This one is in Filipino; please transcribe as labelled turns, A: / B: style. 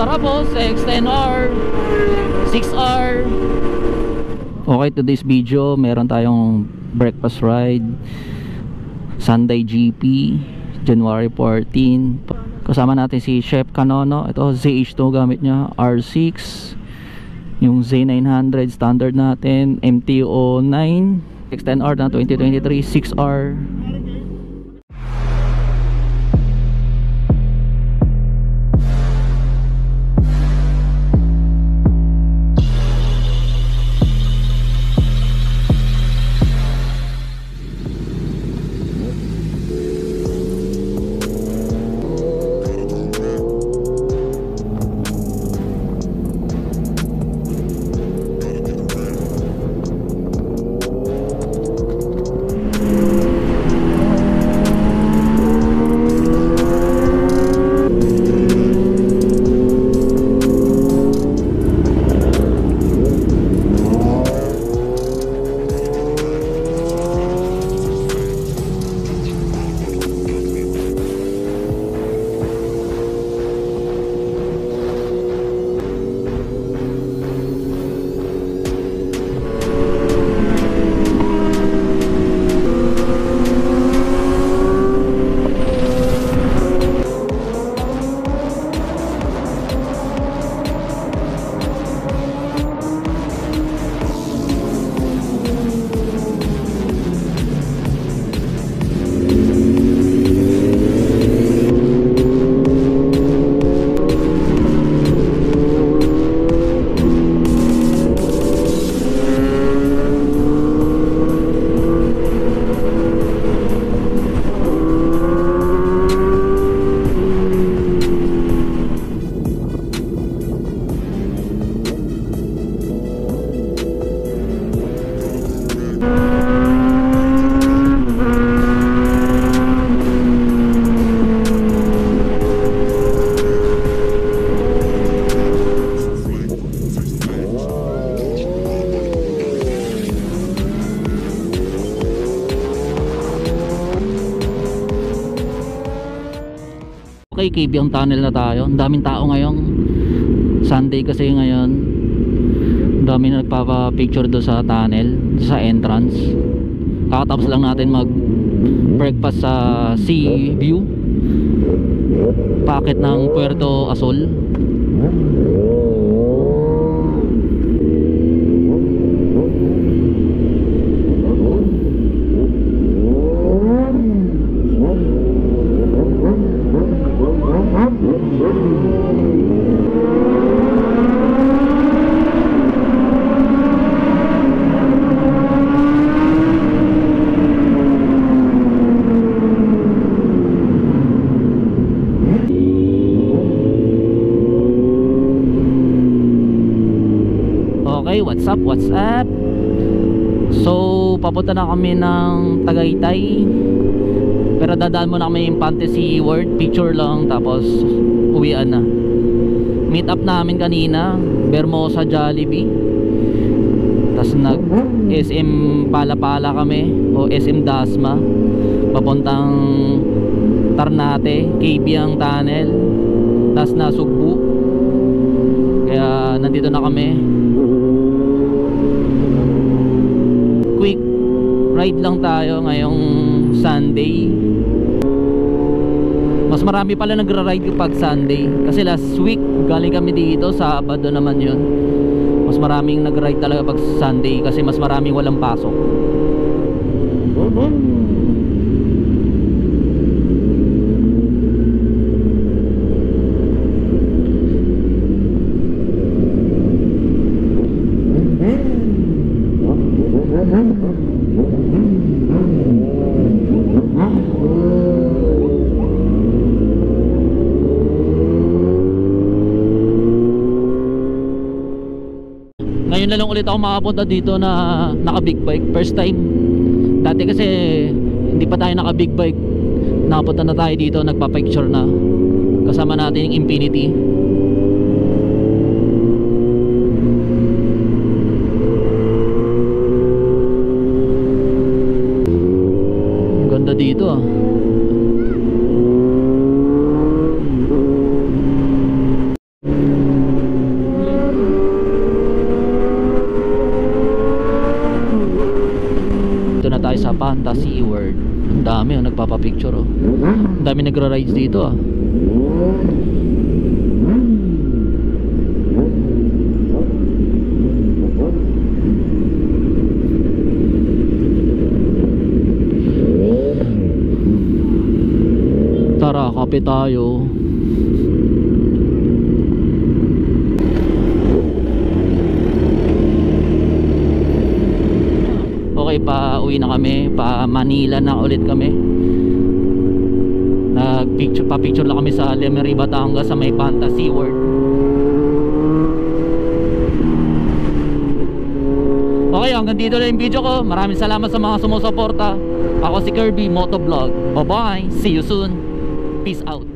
A: Garapos, X10R, 6R. Okay, today's video meron tayong breakfast ride Sunday GP January 14. Kasama natin si Chef Canono. Ito ZH2 gamit niya, R6, yung Z900 standard natin, MTO9, X10R na 2023, 6R. Okay, Kibyang Tunnel na tayo. Ang daming tao ngayon. Sunday kasi ngayon. Ang dami na nagpapa-picture doon sa tunnel, sa entrance. Kakatapos lang natin mag-breakfast sa Sea View, packet ng Puerto Azul. What's up, what's up? So, papunta na kami ng Tagaytay. Pero dadaan muna kami yung Fantasy World, picture lang, tapos uwian na. Meet up namin kanina, Bermosa Jollibee. Tapos nag SM Palapala kami, o SM Dasma, papuntang Ternate, Kibyang Tunnel, tapos na Sugbu. Kaya nandito na kami. Quick ride lang tayo ngayong Sunday. Mas marami pala nagra-ride kapag Sunday, kasi last week galing kami dito, Sabado naman yun. Mas maraming nag-ride talaga pag Sunday kasi mas maraming walang pasok. Ngayon na lang ulit ako makapunta dito na naka big bike, first time. Dati kasi hindi pa tayo naka big bike, nakapunta na tayo dito, nagpa-picture na kasama natin yung Infinity. Ganda dito ah. Fantasy World. Ang dami oh, nagpapapicture oh. Ang dami nagra-rides dito ah. Tara, kape tayo. Okay, pa uwi na kami, pa Manila na ulit kami. Pa-picture lang kami sa Lemery, Batangas sa may Fantasy World. Okay, hanggang dito na yung video ko. Maraming salamat sa mga sumusuporta. Ako si Kirby Motovlog. Bye bye, see you soon. Peace out.